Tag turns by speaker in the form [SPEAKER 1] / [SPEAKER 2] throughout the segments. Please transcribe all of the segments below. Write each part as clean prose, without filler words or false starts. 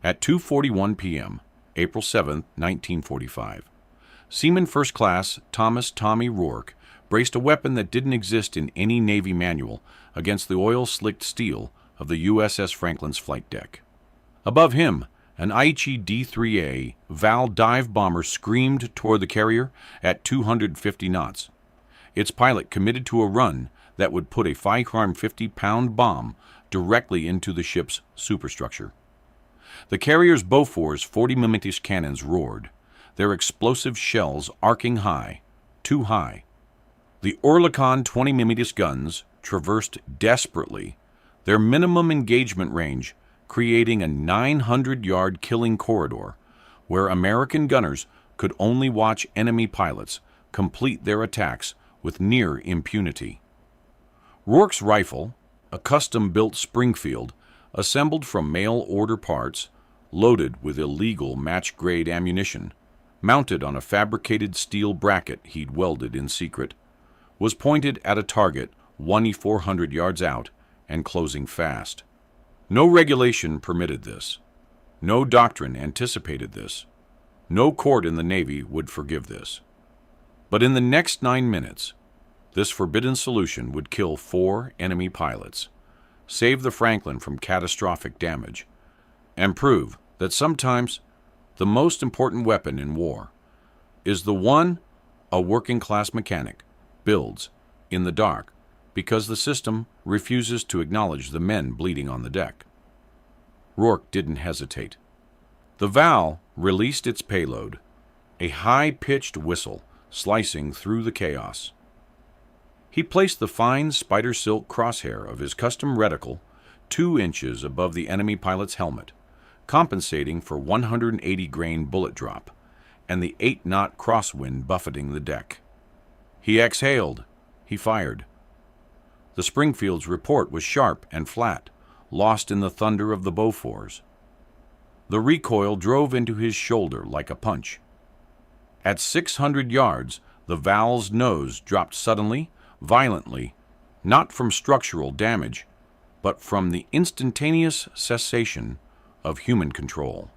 [SPEAKER 1] At 2:41 p.m., April 7, 1945, Seaman First Class Thomas Tommy Rourke braced a weapon that didn't exist in any Navy manual against the oil-slicked steel of the USS Franklin's flight deck. Above him, an Aichi D-3A Val dive bomber screamed toward the carrier at 250 knots. Its pilot committed to a run that would put a 550-pound bomb directly into the ship's superstructure. The carrier's Bofors 40mm cannons roared, their explosive shells arcing high, too high. The Oerlikon 20mm guns traversed desperately, their minimum engagement range creating a 900-yard killing corridor where American gunners could only watch enemy pilots complete their attacks with near impunity. Rourke's rifle, a custom-built Springfield, assembled from mail-order parts, loaded with illegal match-grade ammunition, mounted on a fabricated steel bracket he'd welded in secret, was pointed at a target 2,400 yards out and closing fast. No regulation permitted this. No doctrine anticipated this. No court in the Navy would forgive this. But in the next 9 minutes, this forbidden solution would kill 4 enemy pilots, save the Franklin from catastrophic damage, and prove that sometimes the most important weapon in war is the one a working-class mechanic builds in the dark because the system refuses to acknowledge the men bleeding on the deck. Rourke didn't hesitate. The Val released its payload, a high-pitched whistle slicing through the chaos. He placed the fine spider silk crosshair of his custom reticle 2 inches above the enemy pilot's helmet, compensating for 180-grain bullet drop and the 8-knot crosswind buffeting the deck. He exhaled. He fired. The Springfield's report was sharp and flat, lost in the thunder of the Bofors. The recoil drove into his shoulder like a punch. At 600 yards, the Val's nose dropped suddenly, violently, not from structural damage, but from the instantaneous cessation of human control.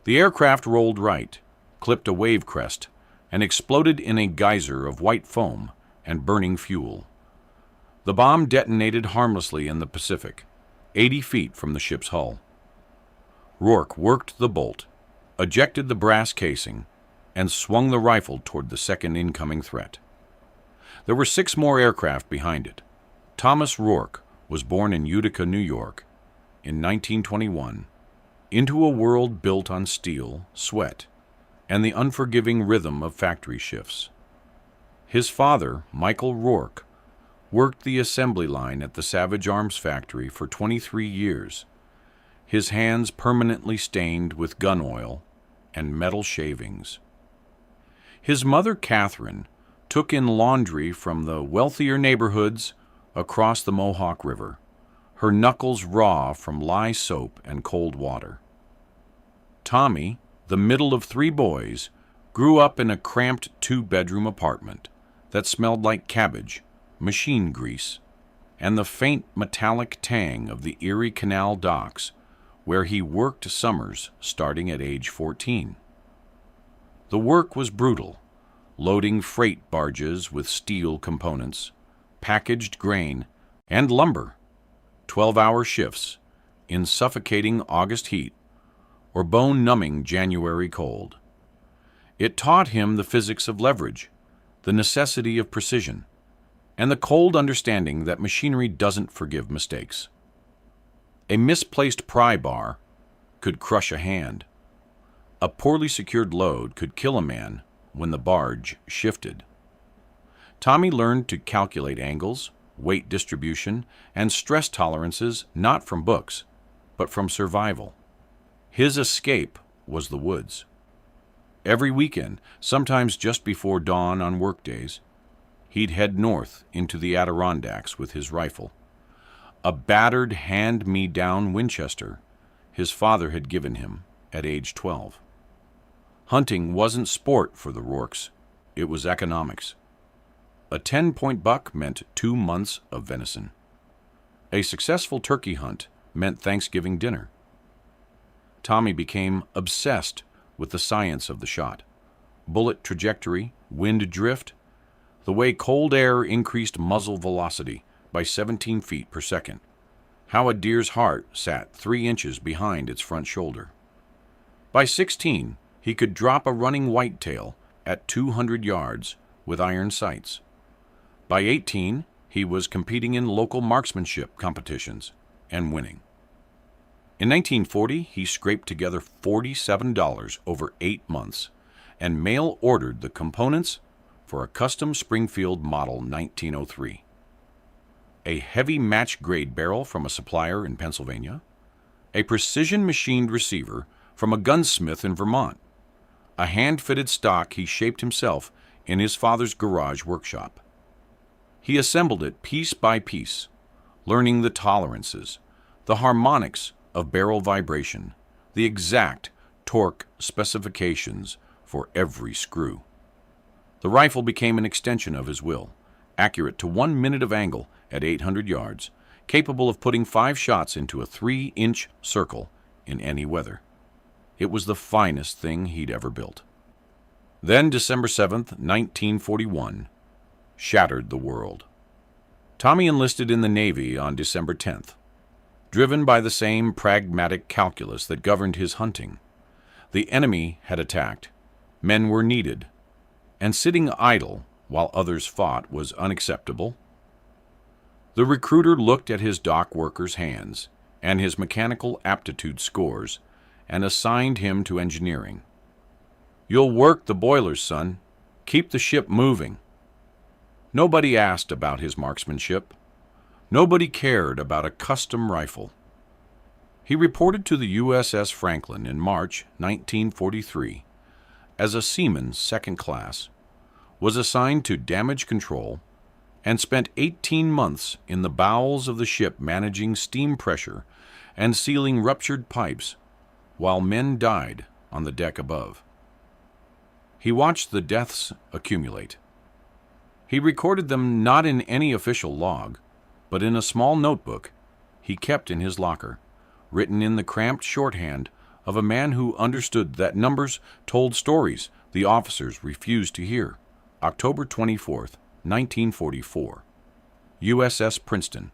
[SPEAKER 1] The aircraft rolled right, clipped a wave crest, and exploded in a geyser of white foam and burning fuel. The bomb detonated harmlessly in the Pacific, 80 feet from the ship's hull. Rourke worked the bolt, ejected the brass casing, and swung the rifle toward the second incoming threat. There were 6 more aircraft behind it. Thomas Rourke was born in Utica, New York, in 1921, into a world built on steel, sweat, and the unforgiving rhythm of factory shifts. His father, Michael Rourke, worked the assembly line at the Savage Arms factory for 23 years, his hands permanently stained with gun oil and metal shavings. His mother, Catherine, took in laundry from the wealthier neighborhoods across the Mohawk River, her knuckles raw from lye soap and cold water. Tommy, the middle of 3 boys, grew up in a cramped 2-bedroom apartment that smelled like cabbage, machine grease, and the faint metallic tang of the Erie Canal docks where he worked summers starting at age 14. The work was brutal, loading freight barges with steel components, packaged grain, and lumber, 12-hour shifts in suffocating August heat or bone-numbing January cold. It taught him the physics of leverage, the necessity of precision, and the cold understanding that machinery doesn't forgive mistakes. A misplaced pry bar could crush a hand. A poorly secured load could kill a man when the barge shifted. Tommy learned to calculate angles, weight distribution, and stress tolerances not from books, but from survival. His escape was the woods. Every weekend, sometimes just before dawn on workdays, he'd head north into the Adirondacks with his rifle, a battered hand-me-down Winchester his father had given him at age 12. Hunting wasn't sport for the Rourkes, it was economics. A 10-point buck meant 2 months of venison. A successful turkey hunt meant Thanksgiving dinner. Tommy became obsessed with the science of the shot. Bullet trajectory, wind drift, the way cold air increased muzzle velocity by 17 feet per second, how a deer's heart sat 3 inches behind its front shoulder. By 16, he could drop a running whitetail at 200 yards with iron sights. By 18, he was competing in local marksmanship competitions and winning. In 1940, he scraped together $47 over 8 months and mail-ordered the components for a custom Springfield Model 1903. A heavy match-grade barrel from a supplier in Pennsylvania, a precision-machined receiver from a gunsmith in Vermont, a hand-fitted stock he shaped himself in his father's garage workshop. He assembled it piece by piece, learning the tolerances, the harmonics of barrel vibration, the exact torque specifications for every screw. The rifle became an extension of his will, accurate to 1 minute of angle at 800 yards, capable of putting 5 shots into a 3-inch circle in any weather. It was the finest thing he'd ever built. Then December 7th, 1941, shattered the world. Tommy enlisted in the Navy on December 10th, driven by the same pragmatic calculus that governed his hunting. The enemy had attacked, men were needed, and sitting idle while others fought was unacceptable. The recruiter looked at his dock worker's hands and his mechanical aptitude scores and assigned him to engineering. "You'll work the boilers, son. Keep the ship moving." Nobody asked about his marksmanship. Nobody cared about a custom rifle. He reported to the USS Franklin in March 1943 as a Seaman Second Class, was assigned to damage control, and spent 18 months in the bowels of the ship managing steam pressure and sealing ruptured pipes while men died on the deck above. He watched the deaths accumulate. He recorded them not in any official log, but in a small notebook he kept in his locker, written in the cramped shorthand of a man who understood that numbers told stories the officers refused to hear. October 24th, 1944. USS Princeton.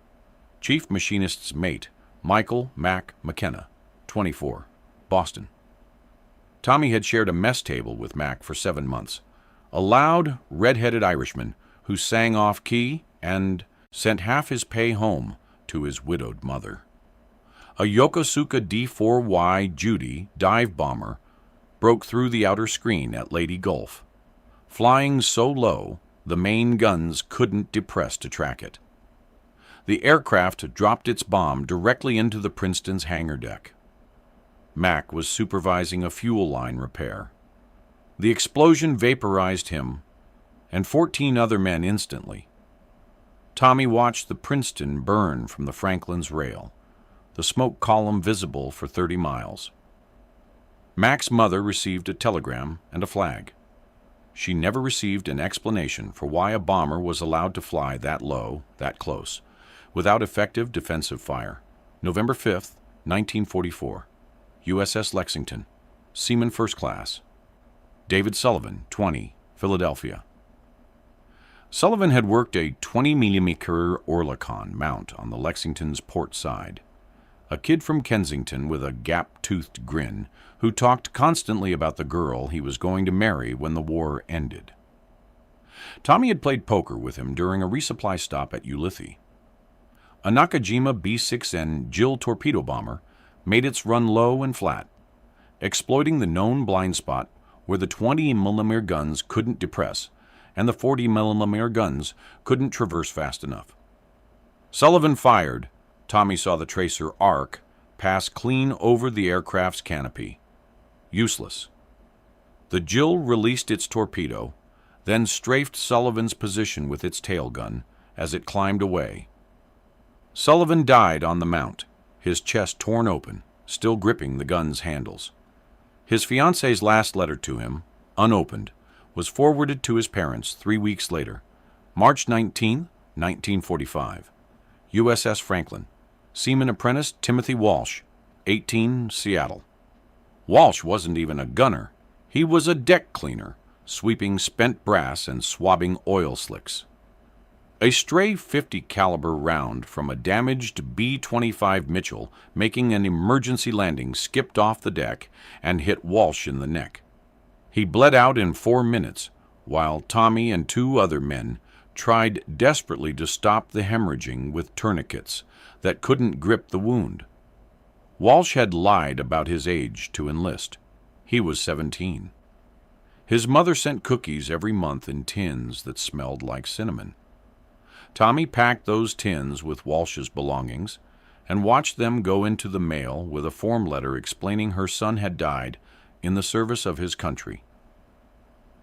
[SPEAKER 1] Chief Machinist's Mate, Michael Mac McKenna, 24, Boston. Tommy had shared a mess table with Mac for 7 months, a loud, red-headed Irishman who sang off-key and sent half his pay home to his widowed mother. A Yokosuka D-4Y Judy dive bomber broke through the outer screen at Lady Gulf, flying so low the main guns couldn't depress to track it. The aircraft dropped its bomb directly into the Princeton's hangar deck. Mac was supervising a fuel line repair. The explosion vaporized him and 14 other men instantly. Tommy watched the Princeton burn from the Franklin's rail, the smoke column visible for 30 miles. Mac's mother received a telegram and a flag. She never received an explanation for why a bomber was allowed to fly that low, that close, without effective defensive fire. November 5th, 1944. USS Lexington, Seaman First Class. David Sullivan, 20, Philadelphia. Sullivan had worked a 20mm Oerlikon mount on the Lexington's port side. A kid from Kensington with a gap-toothed grin who talked constantly about the girl he was going to marry when the war ended. Tommy had played poker with him during a resupply stop at Ulithi. A Nakajima B-6N Jill torpedo bomber made its run low and flat, exploiting the known blind spot where the 20mm guns couldn't depress and the 40mm guns couldn't traverse fast enough. Sullivan fired. Tommy saw the tracer arc pass clean over the aircraft's canopy. Useless. The Jill released its torpedo, then strafed Sullivan's position with its tail gun as it climbed away. Sullivan died on the mount, his chest torn open, still gripping the gun's handles. His fiancée's last letter to him, unopened, was forwarded to his parents 3 weeks later, March 19, 1945. USS Franklin. Seaman Apprentice Timothy Walsh, 18, Seattle. Walsh wasn't even a gunner. He was a deck cleaner, sweeping spent brass and swabbing oil slicks. A stray .50 caliber round from a damaged B-25 Mitchell making an emergency landing skipped off the deck and hit Walsh in the neck. He bled out in 4 minutes, while Tommy and 2 other men tried desperately to stop the hemorrhaging with tourniquets that couldn't grip the wound. Walsh had lied about his age to enlist. He was 17. His mother sent cookies every month in tins that smelled like cinnamon. Tommy packed those tins with Walsh's belongings and watched them go into the mail with a form letter explaining her son had died in the service of his country.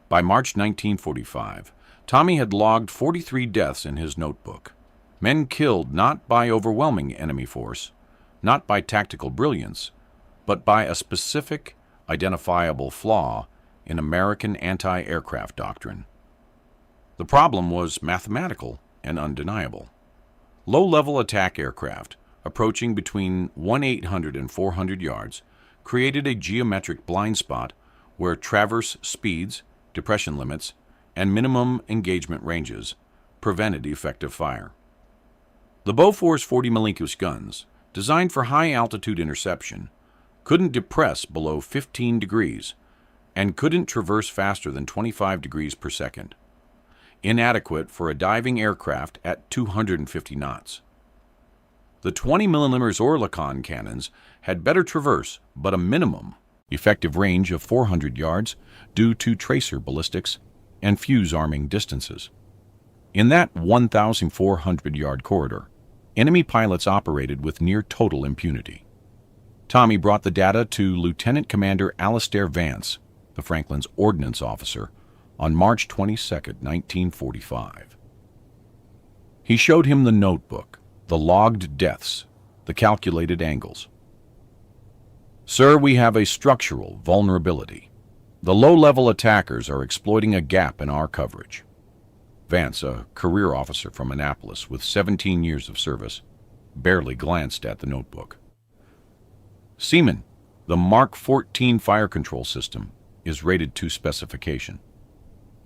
[SPEAKER 1] By March 1945, Tommy had logged 43 deaths in his notebook. Men killed not by overwhelming enemy force, not by tactical brilliance, but by a specific, identifiable flaw in American anti-aircraft doctrine. The problem was mathematical and undeniable. Low-level attack aircraft, approaching between 1,800 and 400 yards, created a geometric blind spot where traverse speeds, depression limits, and minimum engagement ranges prevented effective fire. The Bofors 40 mm guns, designed for high-altitude interception, couldn't depress below 15 degrees and couldn't traverse faster than 25 degrees per second, inadequate for a diving aircraft at 250 knots. The 20 mm Oerlikon cannons had better traverse, but a minimum effective range of 400 yards due to tracer ballistics and fuse arming distances. In that 1,400-yard corridor, enemy pilots operated with near total impunity. Tommy brought the data to Lieutenant Commander Alastair Vance, the Franklin's ordnance officer, on March 22, 1945. He showed him the notebook, the logged deaths, the calculated angles. "Sir, we have a structural vulnerability. The low-level attackers are exploiting a gap in our coverage." Vance, a career officer from Annapolis with 17 years of service, barely glanced at the notebook. "Seaman, the Mark 14 fire control system is rated to specification.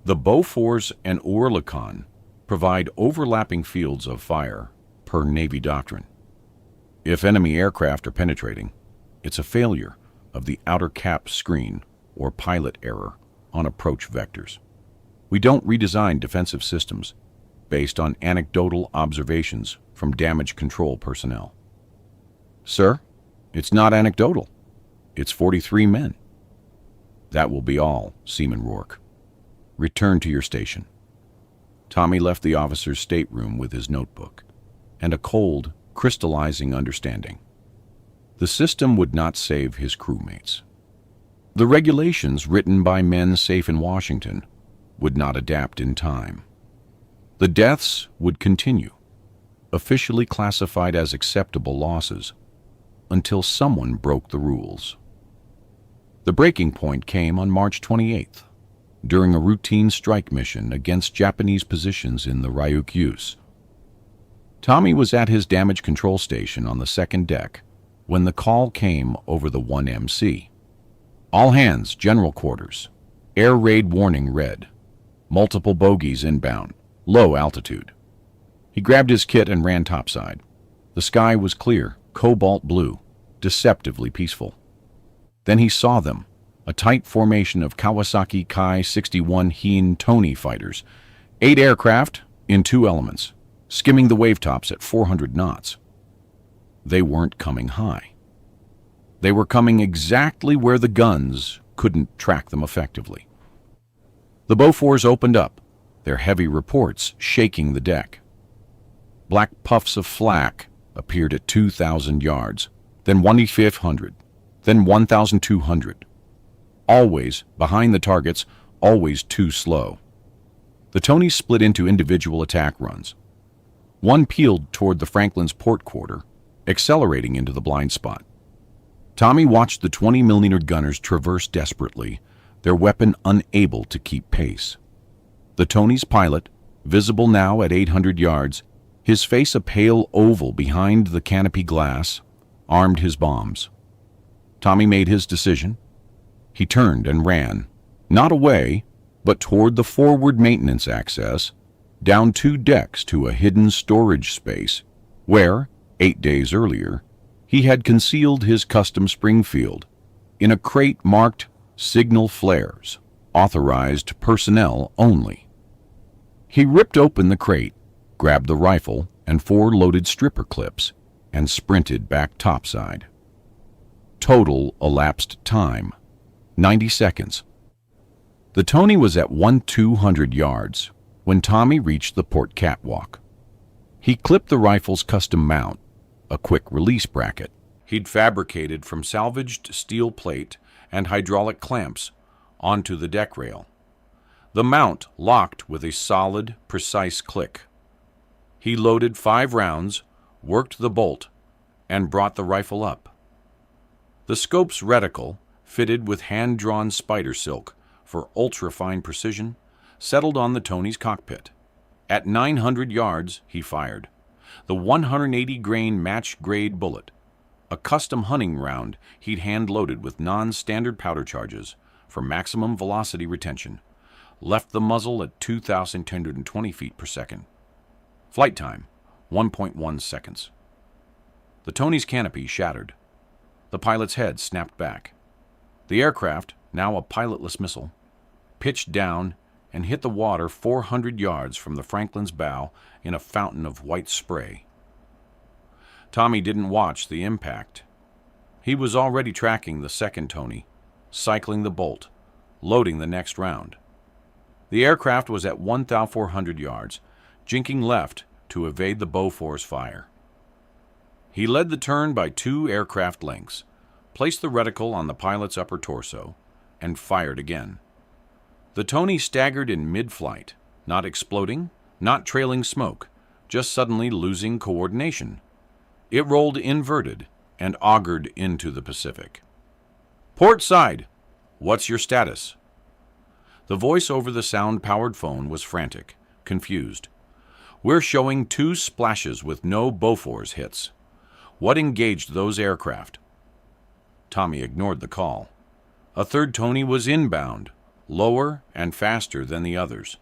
[SPEAKER 1] The Bofors and Oerlikon provide overlapping fields of fire per Navy doctrine. If enemy aircraft are penetrating, it's a failure of the outer cap screen or pilot error on approach vectors. We don't redesign defensive systems based on anecdotal observations from damage control personnel." "Sir, it's not anecdotal. It's 43 men." "That will be all, Seaman Rourke. Return to your station." Tommy left the officer's stateroom with his notebook and a cold, crystallizing understanding. The system would not save his crewmates. The regulations written by men safe in Washington would not adapt in time. The deaths would continue, officially classified as acceptable losses, until someone broke the rules. The breaking point came on March 28th, during a routine strike mission against Japanese positions in the Ryukyu. Tommy was at his damage control station on the second deck when the call came over the 1MC. "All hands, general quarters. Air raid warning red. Multiple bogies inbound. Low altitude." He grabbed his kit and ran topside. The sky was clear, cobalt blue, deceptively peaceful. Then he saw them, a tight formation of Kawasaki Kai-61 Hien Tony fighters, 8 aircraft in 2 elements, skimming the wavetops at 400 knots. They weren't coming high. They were coming exactly where the guns couldn't track them effectively. The Bofors opened up, their heavy reports shaking the deck. Black puffs of flak appeared at 2,000 yards, then 1,500, then 1,200. Always behind the targets, always too slow. The Tonys split into individual attack runs. One peeled toward the Franklin's port quarter, accelerating into the blind spot. Tommy watched the 20mm gunners traverse desperately, their weapon unable to keep pace. The Tony's pilot, visible now at 800 yards, his face a pale oval behind the canopy glass, armed his bombs. Tommy made his decision He turned and ran, not away, but toward the forward maintenance access, down 2 decks to a hidden storage space, where, 8 days earlier, he had concealed his custom Springfield in a crate marked Signal Flares, authorized personnel only. He ripped open the crate, grabbed the rifle and 4 loaded stripper clips, and sprinted back topside. Total elapsed time, 90 seconds. The Tony was at 200 yards when Tommy reached the port catwalk. He clipped the rifle's custom mount, a quick-release bracket he'd fabricated from salvaged steel plate and hydraulic clamps, onto the deck rail. The mount locked with a solid, precise click. He loaded 5 rounds, worked the bolt, and brought the rifle up. The scope's reticle, fitted with hand-drawn spider silk for ultra-fine precision, settled on the Tony's cockpit. At 900 yards, he fired. The 180-grain match-grade bullet, a custom hunting round he'd hand-loaded with non-standard powder charges for maximum velocity retention, left the muzzle at 2,220 feet per second. Flight time, 1.1 seconds. The Tony's canopy shattered. The pilot's head snapped back. The aircraft, now a pilotless missile, pitched down and hit the water 400 yards from the Franklin's bow in a fountain of white spray. Tommy didn't watch the impact. He was already tracking the second Tony, cycling the bolt, loading the next round. The aircraft was at 1,400 yards, jinking left to evade the Bofors fire. He led the turn by 2 aircraft lengths, placed the reticle on the pilot's upper torso, and fired again. The Tony staggered in mid-flight, not exploding, not trailing smoke, just suddenly losing coordination. It rolled inverted and augured into the Pacific. "Port side! What's your status?" The voice over the sound-powered phone was frantic, confused. "We're showing 2 splashes with no Bofors hits. What engaged those aircraft?" Tommy ignored the call. A third Tony was inbound, lower and faster than the others,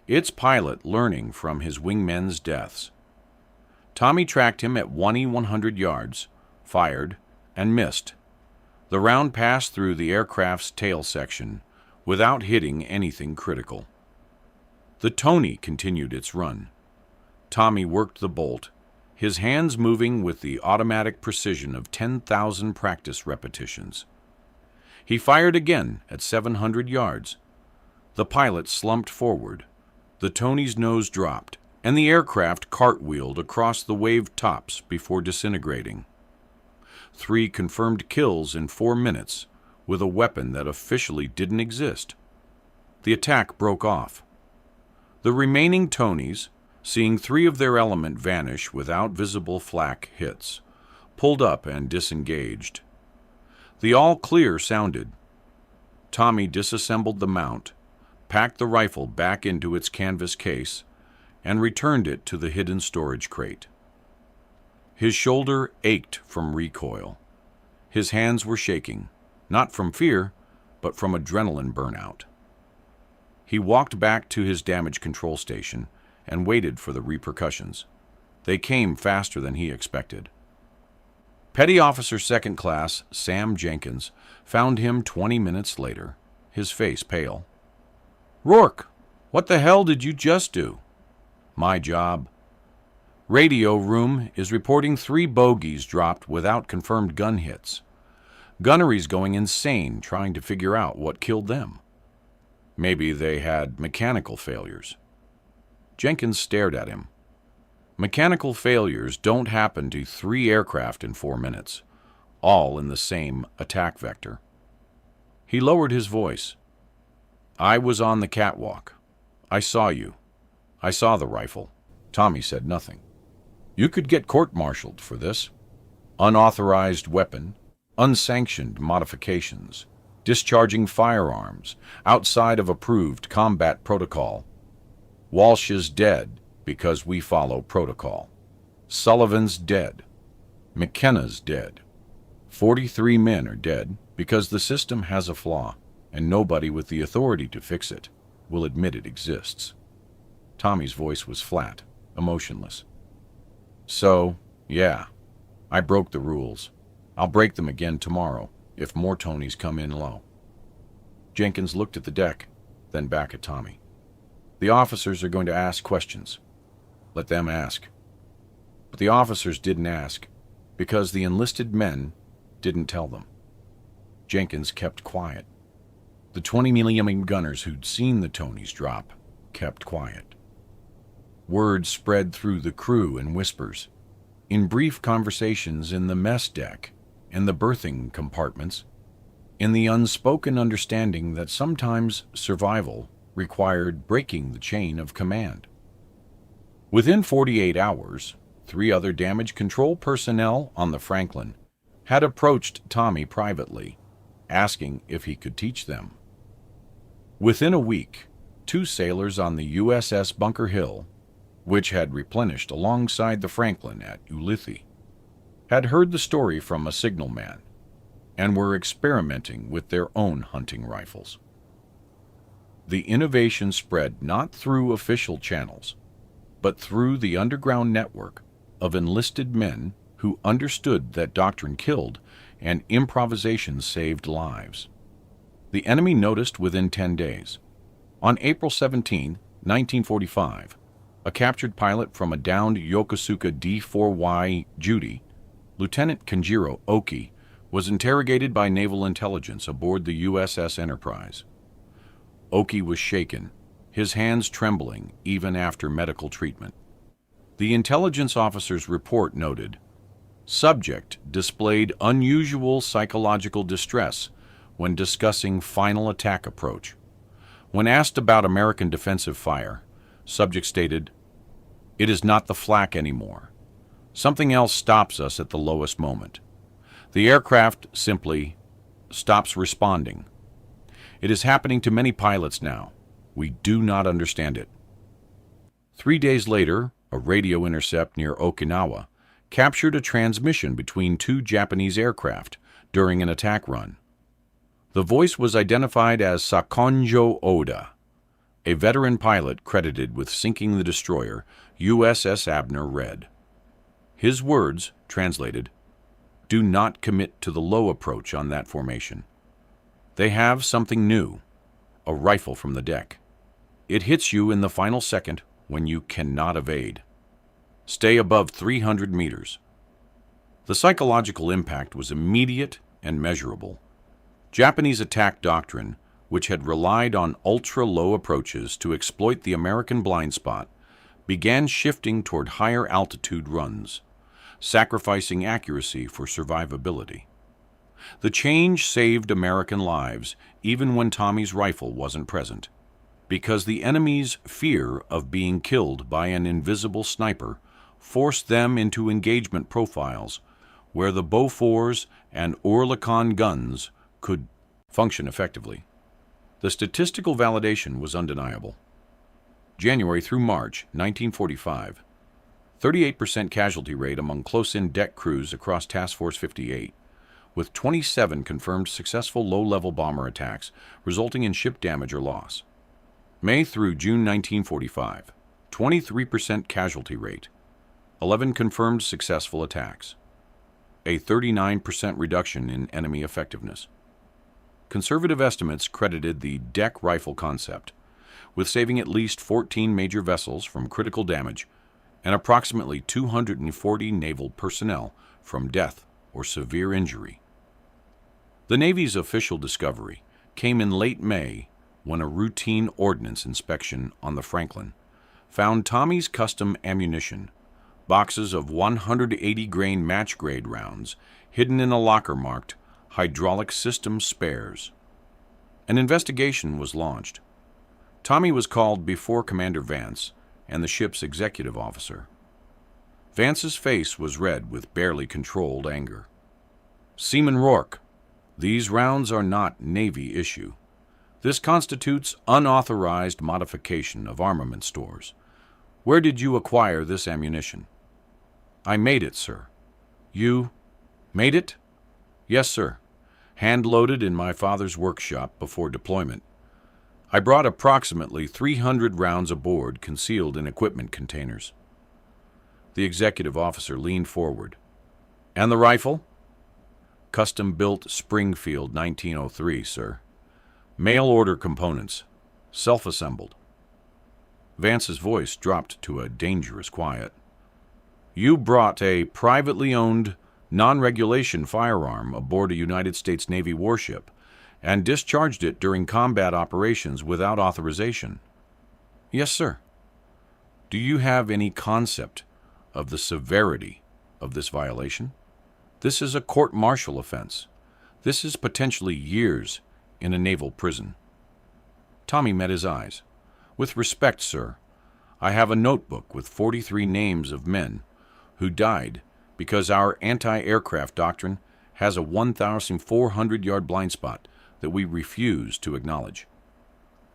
[SPEAKER 1] its pilot learning from his wingmen's deaths. Tommy tracked him at 100 yards, fired, and missed. The round passed through the aircraft's tail section without hitting anything critical. The Tony continued its run. Tommy worked the bolt, his hands moving with the automatic precision of 10,000 practice repetitions. He fired again at 700 yards. The pilot slumped forward. The Tony's nose dropped, and the aircraft cartwheeled across the wave tops before disintegrating. 3 confirmed kills in 4 minutes with a weapon that officially didn't exist. The attack broke off. The remaining Tonys, seeing 3 of their element vanish without visible flak hits, pulled up and disengaged. The all clear sounded. Tommy disassembled the mount, packed the rifle back into its canvas case, and returned it to the hidden storage crate. His shoulder ached from recoil. His hands were shaking, not from fear, but from adrenaline burnout. He walked back to his damage control station and waited for the repercussions. They came faster than he expected. Petty Officer Second Class Sam Jenkins found him 20 minutes later, his face pale. "Rourke, what the hell did you just do?" "My job. Radio room is reporting 3 bogeys dropped without confirmed gun hits. Gunnery's going insane trying to figure out what killed them. Maybe they had mechanical failures." Jenkins stared at him. Mechanical failures don't happen to 3 aircraft in 4 minutes, all in the same attack vector. He lowered his voice. "I was on the catwalk. I saw you. I saw the rifle." Tommy said nothing. "You could get court-martialed for this. Unauthorized weapon, unsanctioned modifications, discharging firearms outside of approved combat protocol. Walsh is dead because we follow protocol. Sullivan's dead. McKenna's dead. 43 men are dead, Because the system has a flaw, and nobody with the authority to fix it will admit it exists. Tommy's voice was flat, emotionless. So, yeah, I broke the rules. I'll break them again tomorrow if more Tonys come in low. Jenkins looked at the deck, then back at Tommy. The officers are going to ask questions. Let them ask. But the officers didn't ask because the enlisted men didn't tell them. Jenkins kept quiet. The 20 mm gunners who'd seen the Tonys drop kept quiet. Word spread through the crew in whispers, in brief conversations in the mess deck, in the berthing compartments, in the unspoken understanding that sometimes survival required breaking the chain of command. Within 48 hours, 3 other damage control personnel on the Franklin had approached Tommy privately, asking if he could teach them. Within a week, 2 sailors on the USS Bunker Hill, which had replenished alongside the Franklin at Ulithi, had heard the story from a signalman and were experimenting with their own hunting rifles. The innovation spread not through official channels, but through the underground network of enlisted men who understood that doctrine killed and improvisation saved lives. The enemy noticed within 10 days. On April 17, 1945, a captured pilot from a downed Yokosuka D-4Y Judy, Lieutenant Kenjiro Oki, was interrogated by Naval Intelligence aboard the USS Enterprise. Oki was shaken, his hands trembling even after medical treatment. The intelligence officer's report noted, "Subject displayed unusual psychological distress when discussing final attack approach. When asked about American defensive fire, subject stated, 'It is not the flak anymore. Something else stops us at the lowest moment. The aircraft simply stops responding. It is happening to many pilots now. We do not understand it.'" 3 days later, a radio intercept near Okinawa captured a transmission between 2 Japanese aircraft during an attack run. The voice was identified as Sakonjo Oda, a veteran pilot credited with sinking the destroyer USS Abner Red. His words, translated, "Do not commit to the low approach on that formation. They have something new, a rifle from the deck. It hits you in the final second when you cannot evade. Stay above 300 meters." The psychological impact was immediate and measurable. Japanese attack doctrine, which had relied on ultra-low approaches to exploit the American blind spot, began shifting toward higher altitude runs, sacrificing accuracy for survivability. The change saved American lives even when Tommy's rifle wasn't present, because the enemy's fear of being killed by an invisible sniper forced them into engagement profiles where the Bofors and Oerlikon guns could function effectively. The statistical validation was undeniable. January through March 1945, 38% casualty rate among close-in deck crews across Task Force 58, with 27 confirmed successful low-level bomber attacks resulting in ship damage or loss. May through June 1945, 23% casualty rate, 11 confirmed successful attacks, a 39% reduction in enemy effectiveness. Conservative estimates credited the deck rifle concept with saving at least 14 major vessels from critical damage and approximately 240 naval personnel from death or severe injury. The Navy's official discovery came in late May when a routine ordnance inspection on the Franklin found Tommy's custom ammunition, boxes of 180-grain match-grade rounds hidden in a locker marked hydraulic system spares. An investigation was launched. Tommy was called before Commander Vance and the ship's executive officer. Vance's face was red with barely controlled anger. "Seaman Rourke, these rounds are not Navy issue. This constitutes unauthorized modification of armament stores. Where did you acquire this ammunition?" "I made it, sir." "You made it?" "Yes, sir. hand-loaded in my father's workshop before deployment. I brought approximately 300 rounds aboard, concealed in equipment containers. The executive officer leaned forward. And the rifle? Custom-built Springfield 1903, sir. Mail-order components, self-assembled. Vance's voice dropped to a dangerous quiet. You brought a privately owned, non-regulation firearm aboard a United States Navy warship and discharged it during combat operations without authorization. Yes, sir. Do you have any concept of the severity of this violation? This is a court-martial offense. This is potentially years in a naval prison. Tommy met his eyes. With respect, sir, I have a notebook with 43 names of men who died because our anti-aircraft doctrine has a 1,400-yard blind spot that we refuse to acknowledge.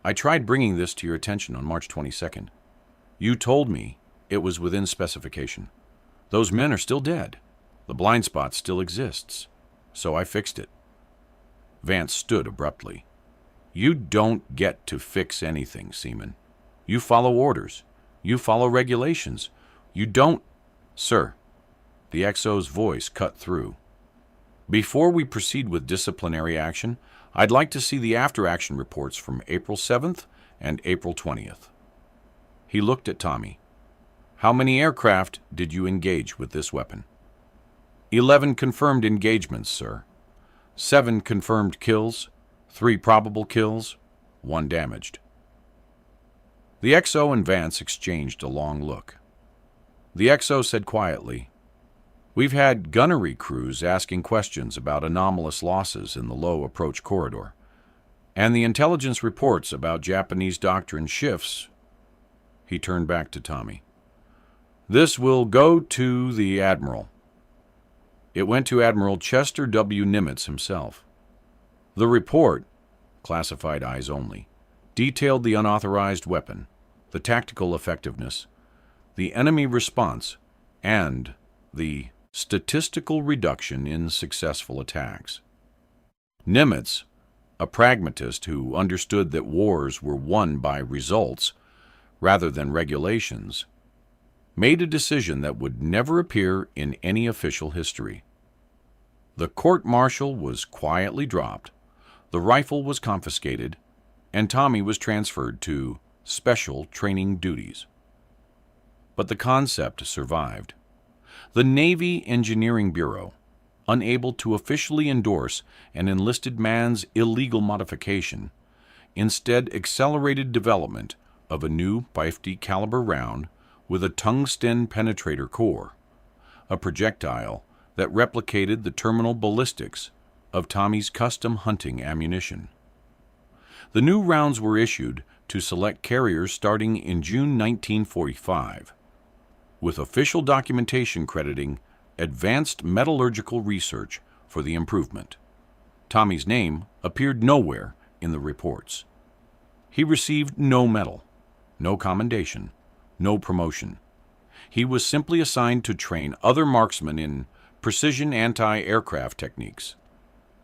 [SPEAKER 1] I tried bringing this to your attention on March 22nd. You told me it was within specification. Those men are still dead. The blind spot still exists, so I fixed it. Vance stood abruptly. You don't get to fix anything, Seaman. You follow orders. You follow regulations. You don't... Sir, the XO's voice cut through. Before we proceed with disciplinary action, I'd like to see the after-action reports from April 7th and April 20th. He looked at Tommy. How many aircraft did you engage with this weapon? 11 confirmed engagements, sir. 7 confirmed kills, 3 probable kills, 1 damaged. The XO and Vance exchanged a long look. The XO said quietly, We've had gunnery crews asking questions about anomalous losses in the low approach corridor, and the intelligence reports about Japanese doctrine shifts. He turned back to Tommy. This will go to the Admiral. It went to Admiral Chester W. Nimitz himself. The report, classified eyes only, detailed the unauthorized weapon, the tactical effectiveness, the enemy response, and the statistical reduction in successful attacks. Nimitz, a pragmatist who understood that wars were won by results rather than regulations, made a decision that would never appear in any official history. The court-martial was quietly dropped, the rifle was confiscated, and Tommy was transferred to special training duties. But the concept survived. The Navy Engineering Bureau, unable to officially endorse an enlisted man's illegal modification, instead accelerated development of a new .50 caliber round with a tungsten penetrator core, a projectile that replicated the terminal ballistics of Tommy's custom hunting ammunition. The new rounds were issued to select carriers starting in June 1945, with official documentation crediting advanced metallurgical research for the improvement. Tommy's name appeared nowhere in the reports. He received no medal, no commendation, no promotion. He was simply assigned to train other marksmen in precision anti-aircraft techniques,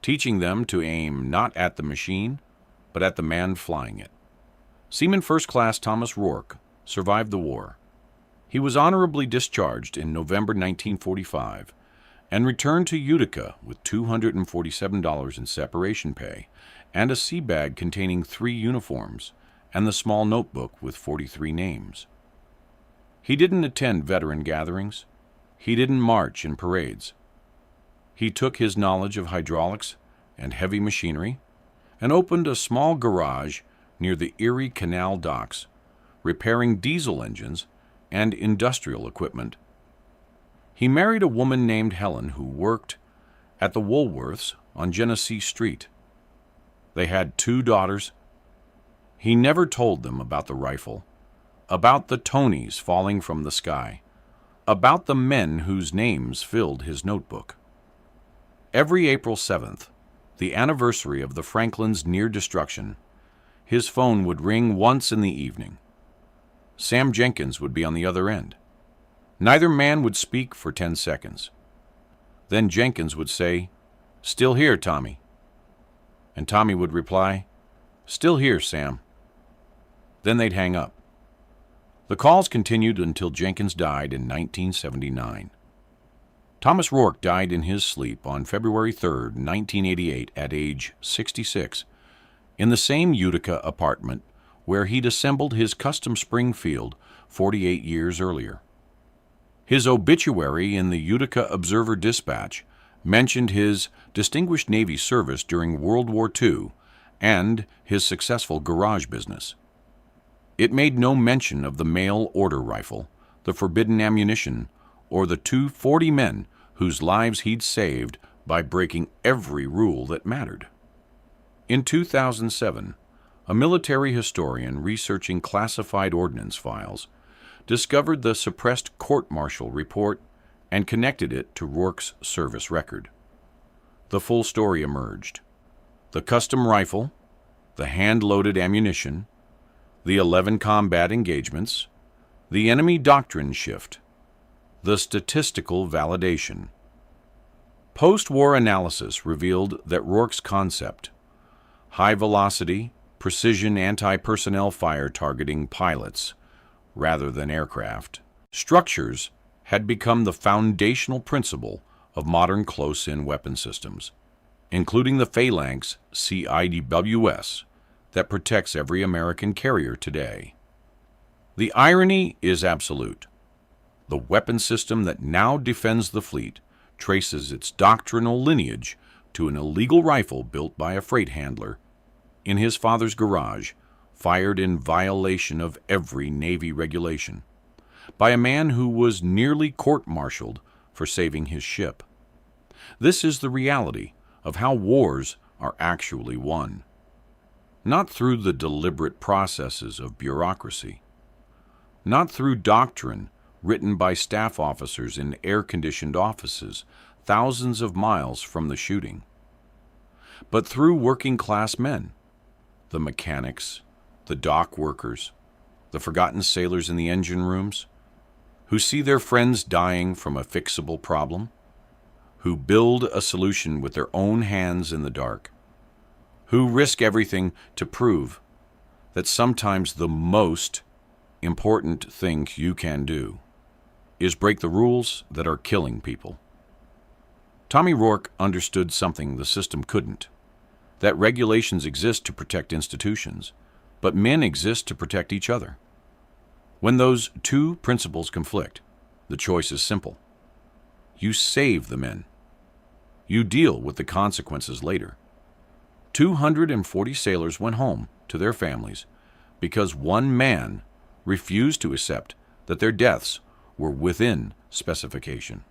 [SPEAKER 1] teaching them to aim not at the machine, but at the man flying it. Seaman First Class Thomas Rourke survived the war. He was honorably discharged in November 1945 and returned to Utica with $247 in separation pay and a sea bag containing 3 uniforms and the small notebook with 43 names. He didn't attend veteran gatherings. He didn't march in parades. He took his knowledge of hydraulics and heavy machinery and opened a small garage near the Erie Canal docks, repairing diesel engines and industrial equipment. He married a woman named Helen who worked at the Woolworths on Genesee Street. They had 2 daughters. He never told them about the rifle, about the Tonys falling from the sky, about the men whose names filled his notebook. Every April 7th, the anniversary of the Franklin's near destruction, his phone would ring once in the evening. Sam Jenkins would be on the other end. Neither man would speak for 10 seconds. Then Jenkins would say, "Still here, Tommy," And Tommy would reply, "Still here, Sam." Then they'd hang up. The calls continued until Jenkins died in 1979. Thomas Rourke died in his sleep on February 3, 1988, at age 66, in the same Utica apartment where he'd assembled his custom Springfield 48 years earlier. His obituary in the Utica Observer-Dispatch mentioned his distinguished Navy service during World War II and his successful garage business. It made no mention of the mail-order rifle, the forbidden ammunition, or the 240 men whose lives he'd saved by breaking every rule that mattered. In 2007, a military historian researching classified ordnance files discovered the suppressed court-martial report and connected it to Rourke's service record. The full story emerged. The custom rifle, the hand-loaded ammunition, the 11 combat engagements, the enemy doctrine shift, the statistical validation. Post-war analysis revealed that Rourke's concept, high-velocity, precision anti-personnel fire targeting pilots rather than aircraft, structures had become the foundational principle of modern close-in weapon systems, including the Phalanx CIWS that protects every American carrier today. The irony is absolute. The weapon system that now defends the fleet traces its doctrinal lineage to an illegal rifle built by a freight handler in his father's garage, fired in violation of every Navy regulation, by a man who was nearly court-martialed for saving his ship. This is the reality of how wars are actually won. Not through the deliberate processes of bureaucracy, not through doctrine written by staff officers in air-conditioned offices thousands of miles from the shooting, but through working-class men, the mechanics, the dock workers, the forgotten sailors in the engine rooms, who see their friends dying from a fixable problem, who build a solution with their own hands in the dark, who risk everything to prove that sometimes the most important thing you can do is break the rules that are killing people. Tommy Rourke understood something the system couldn't, that regulations exist to protect institutions, but men exist to protect each other. When those two principles conflict, the choice is simple. You save the men. You deal with the consequences later. 240 sailors went home to their families because one man refused to accept that their deaths were within specification.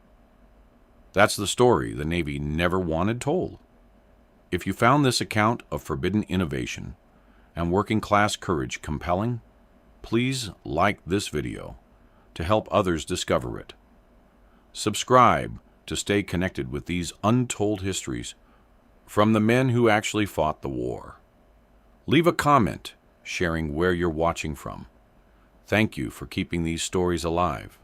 [SPEAKER 1] That's the story the Navy never wanted told. If you found this account of forbidden innovation and working-class courage compelling, please like this video to help others discover it. Subscribe to stay connected with these untold histories from the men who actually fought the war. Leave a comment sharing where you're watching from. Thank you for keeping these stories alive.